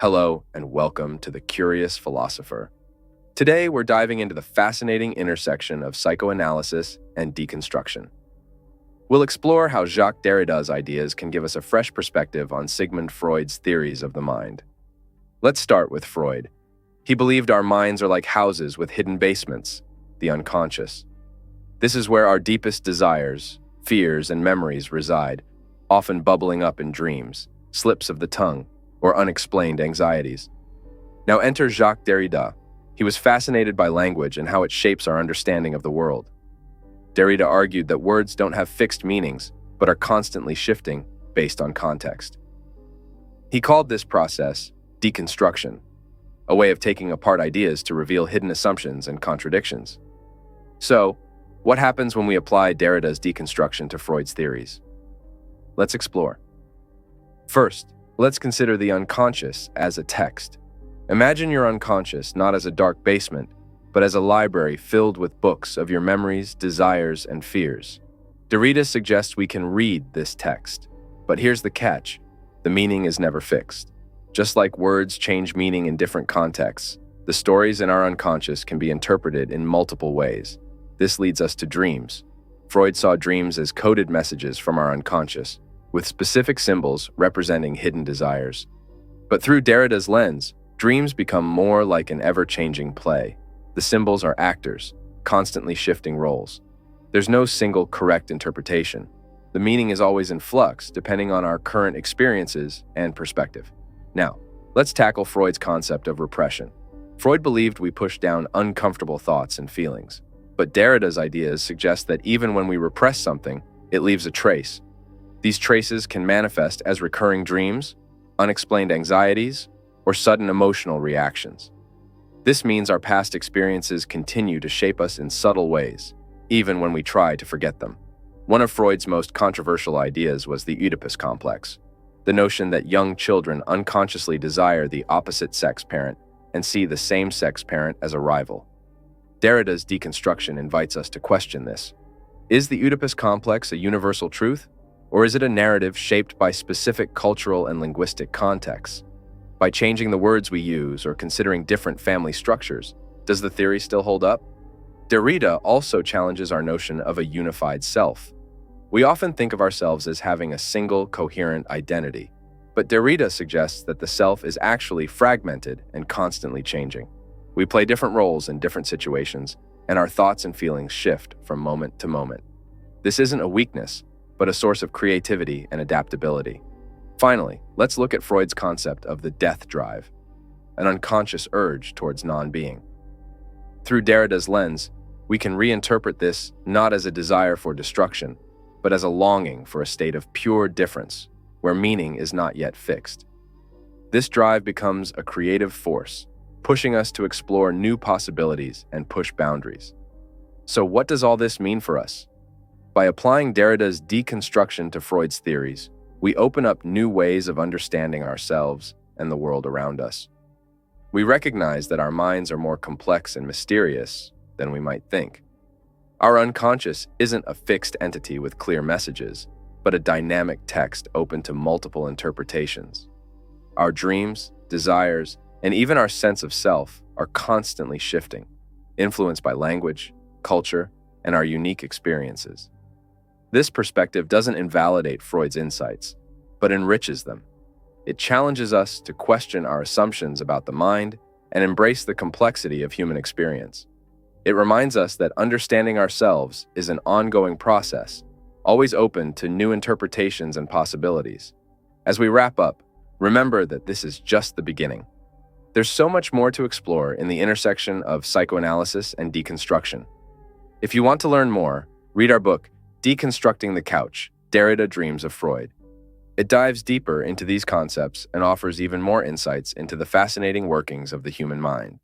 Hello, and welcome to The Curious Philosopher. Today, we're diving into the fascinating intersection of psychoanalysis and deconstruction. We'll explore how Jacques Derrida's ideas can give us a fresh perspective on Sigmund Freud's theories of the mind. Let's start with Freud. He believed our minds are like houses with hidden basements, the unconscious. This is where our deepest desires, fears, and memories reside, often bubbling up in dreams, slips of the tongue, or unexplained anxieties. Now enter Jacques Derrida. He was fascinated by language and how it shapes our understanding of the world. Derrida argued that words don't have fixed meanings, but are constantly shifting based on context. He called this process deconstruction, a way of taking apart ideas to reveal hidden assumptions and contradictions. So, what happens when we apply Derrida's deconstruction to Freud's theories? Let's explore. First, let's consider the unconscious as a text. Imagine your unconscious not as a dark basement, but as a library filled with books of your memories, desires, and fears. Derrida suggests we can read this text. But here's the catch: the meaning is never fixed. Just like words change meaning in different contexts, the stories in our unconscious can be interpreted in multiple ways. This leads us to dreams. Freud saw dreams as coded messages from our unconscious, with specific symbols representing hidden desires. But through Derrida's lens, dreams become more like an ever-changing play. The symbols are actors, constantly shifting roles. There's no single correct interpretation. The meaning is always in flux, depending on our current experiences and perspective. Now, let's tackle Freud's concept of repression. Freud believed we push down uncomfortable thoughts and feelings. But Derrida's ideas suggest that even when we repress something, it leaves a trace. These traces can manifest as recurring dreams, unexplained anxieties, or sudden emotional reactions. This means our past experiences continue to shape us in subtle ways, even when we try to forget them. One of Freud's most controversial ideas was the Oedipus complex, the notion that young children unconsciously desire the opposite sex parent and see the same-sex parent as a rival. Derrida's deconstruction invites us to question this. Is the Oedipus complex a universal truth? Or is it a narrative shaped by specific cultural and linguistic contexts? By changing the words we use or considering different family structures, does the theory still hold up? Derrida also challenges our notion of a unified self. We often think of ourselves as having a single, coherent identity, but Derrida suggests that the self is actually fragmented and constantly changing. We play different roles in different situations, and our thoughts and feelings shift from moment to moment. This isn't a weakness, but a source of creativity and adaptability. Finally, let's look at Freud's concept of the death drive, an unconscious urge towards non-being. Through Derrida's lens, we can reinterpret this not as a desire for destruction, but as a longing for a state of pure difference, where meaning is not yet fixed. This drive becomes a creative force, pushing us to explore new possibilities and push boundaries. So what does all this mean for us? By applying Derrida's deconstruction to Freud's theories, we open up new ways of understanding ourselves and the world around us. We recognize that our minds are more complex and mysterious than we might think. Our unconscious isn't a fixed entity with clear messages, but a dynamic text open to multiple interpretations. Our dreams, desires, and even our sense of self are constantly shifting, influenced by language, culture, and our unique experiences. This perspective doesn't invalidate Freud's insights, but enriches them. It challenges us to question our assumptions about the mind and embrace the complexity of human experience. It reminds us that understanding ourselves is an ongoing process, always open to new interpretations and possibilities. As we wrap up, remember that this is just the beginning. There's so much more to explore in the intersection of psychoanalysis and deconstruction. If you want to learn more, read our book, Deconstructing the Couch, Derrida Dreams of Freud. It dives deeper into these concepts and offers even more insights into the fascinating workings of the human mind.